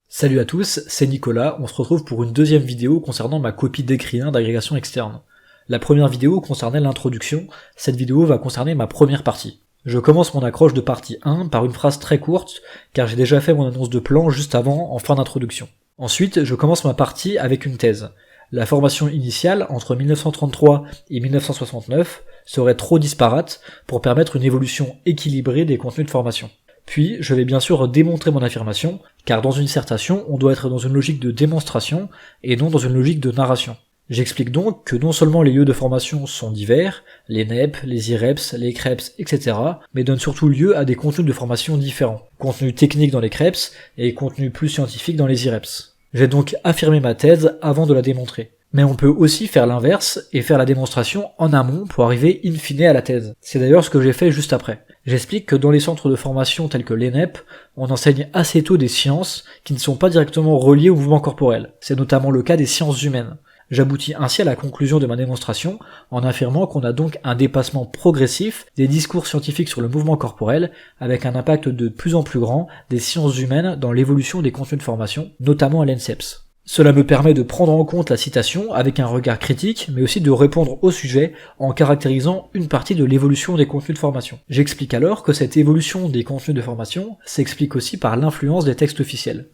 Salut à tous, c'est Nicolas, on se retrouve pour une deuxième vidéo concernant ma copie d'écrit 1 d'agrégation externe. La première vidéo concernait l'introduction, cette vidéo va concerner ma première partie. Je commence mon accroche de partie 1 par une phrase très courte, car j'ai déjà fait mon annonce de plan juste avant, en fin d'introduction. Ensuite, je commence ma partie avec une thèse. La formation initiale, entre 1933 et 1969, serait trop disparate pour permettre une évolution équilibrée des contenus de formation. Puis, je vais bien sûr démontrer mon affirmation, car dans une dissertation, on doit être dans une logique de démonstration, et non dans une logique de narration. J'explique donc que non seulement les lieux de formation sont divers, les NEP, les IREPS, les CREPS, etc., mais donnent surtout lieu à des contenus de formation différents. Contenus techniques dans les CREPS, et contenus plus scientifiques dans les IREPS. J'ai donc affirmé ma thèse avant de la démontrer. Mais on peut aussi faire l'inverse et faire la démonstration en amont pour arriver in fine à la thèse. C'est d'ailleurs ce que j'ai fait juste après. J'explique que dans les centres de formation tels que l'ENEP, on enseigne assez tôt des sciences qui ne sont pas directement reliées au mouvement corporel. C'est notamment le cas des sciences humaines. J'aboutis ainsi à la conclusion de ma démonstration en affirmant qu'on a donc un dépassement progressif des discours scientifiques sur le mouvement corporel avec un impact de plus en plus grand des sciences humaines dans l'évolution des contenus de formation, notamment à l'ENSEPS. Cela me permet de prendre en compte la citation avec un regard critique, mais aussi de répondre au sujet en caractérisant une partie de l'évolution des contenus de formation. J'explique alors que cette évolution des contenus de formation s'explique aussi par l'influence des textes officiels.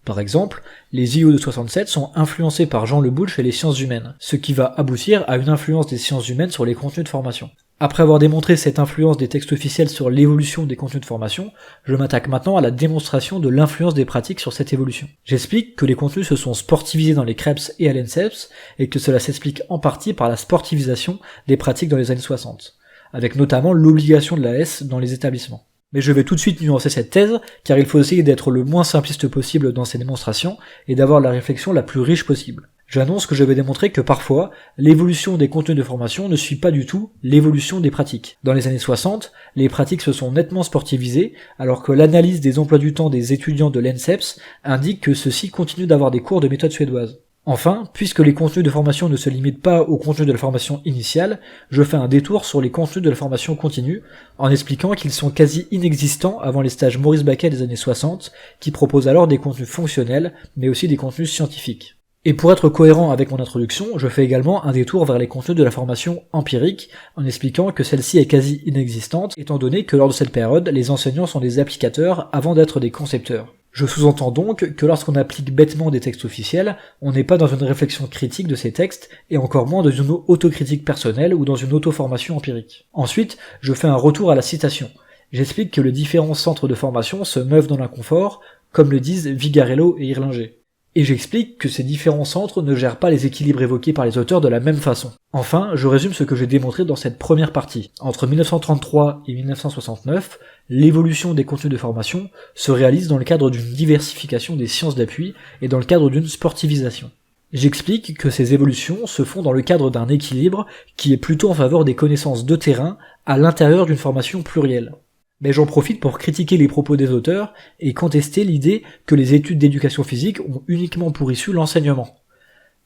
Par exemple, les IO de 67 sont influencés par Jean Le Boulch et les sciences humaines, ce qui va aboutir à une influence des sciences humaines sur les contenus de formation. Après avoir démontré cette influence des textes officiels sur l'évolution des contenus de formation, je m'attaque maintenant à la démonstration de l'influence des pratiques sur cette évolution. J'explique que les contenus se sont sportivisés dans les CREPS et à l'ENSEPS, et que cela s'explique en partie par la sportivisation des pratiques dans les années 60, avec notamment l'obligation de la S dans les établissements. Mais je vais tout de suite nuancer cette thèse, car il faut essayer d'être le moins simpliste possible dans ces démonstrations, et d'avoir la réflexion la plus riche possible. J'annonce que je vais démontrer que parfois, l'évolution des contenus de formation ne suit pas du tout l'évolution des pratiques. Dans les années 60, les pratiques se sont nettement sportivisées, alors que l'analyse des emplois du temps des étudiants de l'ENSEPS indique que ceux-ci continuent d'avoir des cours de méthode suédoise. Enfin, puisque les contenus de formation ne se limitent pas aux contenus de la formation initiale, je fais un détour sur les contenus de la formation continue, en expliquant qu'ils sont quasi inexistants avant les stages Maurice Baquet des années 60, qui proposent alors des contenus fonctionnels, mais aussi des contenus scientifiques. Et pour être cohérent avec mon introduction, je fais également un détour vers les contenus de la formation empirique, en expliquant que celle-ci est quasi inexistante, étant donné que lors de cette période, les enseignants sont des applicateurs avant d'être des concepteurs. Je sous-entends donc que lorsqu'on applique bêtement des textes officiels, on n'est pas dans une réflexion critique de ces textes, et encore moins dans une autocritique personnelle ou dans une auto-formation empirique. Ensuite, je fais un retour à la citation. J'explique que les différents centres de formation se meuvent dans l'inconfort, comme le disent Vigarello et Irlinger. Et j'explique que ces différents centres ne gèrent pas les équilibres évoqués par les auteurs de la même façon. Enfin, je résume ce que j'ai démontré dans cette première partie. Entre 1933 et 1969, l'évolution des contenus de formation se réalise dans le cadre d'une diversification des sciences d'appui et dans le cadre d'une sportivisation. J'explique que ces évolutions se font dans le cadre d'un équilibre qui est plutôt en faveur des connaissances de terrain à l'intérieur d'une formation plurielle. Mais j'en profite pour critiquer les propos des auteurs et contester l'idée que les études d'éducation physique ont uniquement pour issue l'enseignement.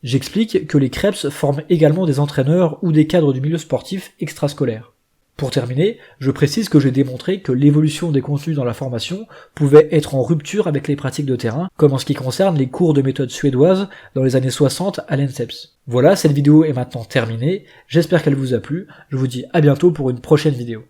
J'explique que les CREPS forment également des entraîneurs ou des cadres du milieu sportif extrascolaire. Pour terminer, je précise que j'ai démontré que l'évolution des contenus dans la formation pouvait être en rupture avec les pratiques de terrain, comme en ce qui concerne les cours de méthode suédoise dans les années 60 à l'ENSEPS. Voilà, cette vidéo est maintenant terminée, j'espère qu'elle vous a plu, je vous dis à bientôt pour une prochaine vidéo.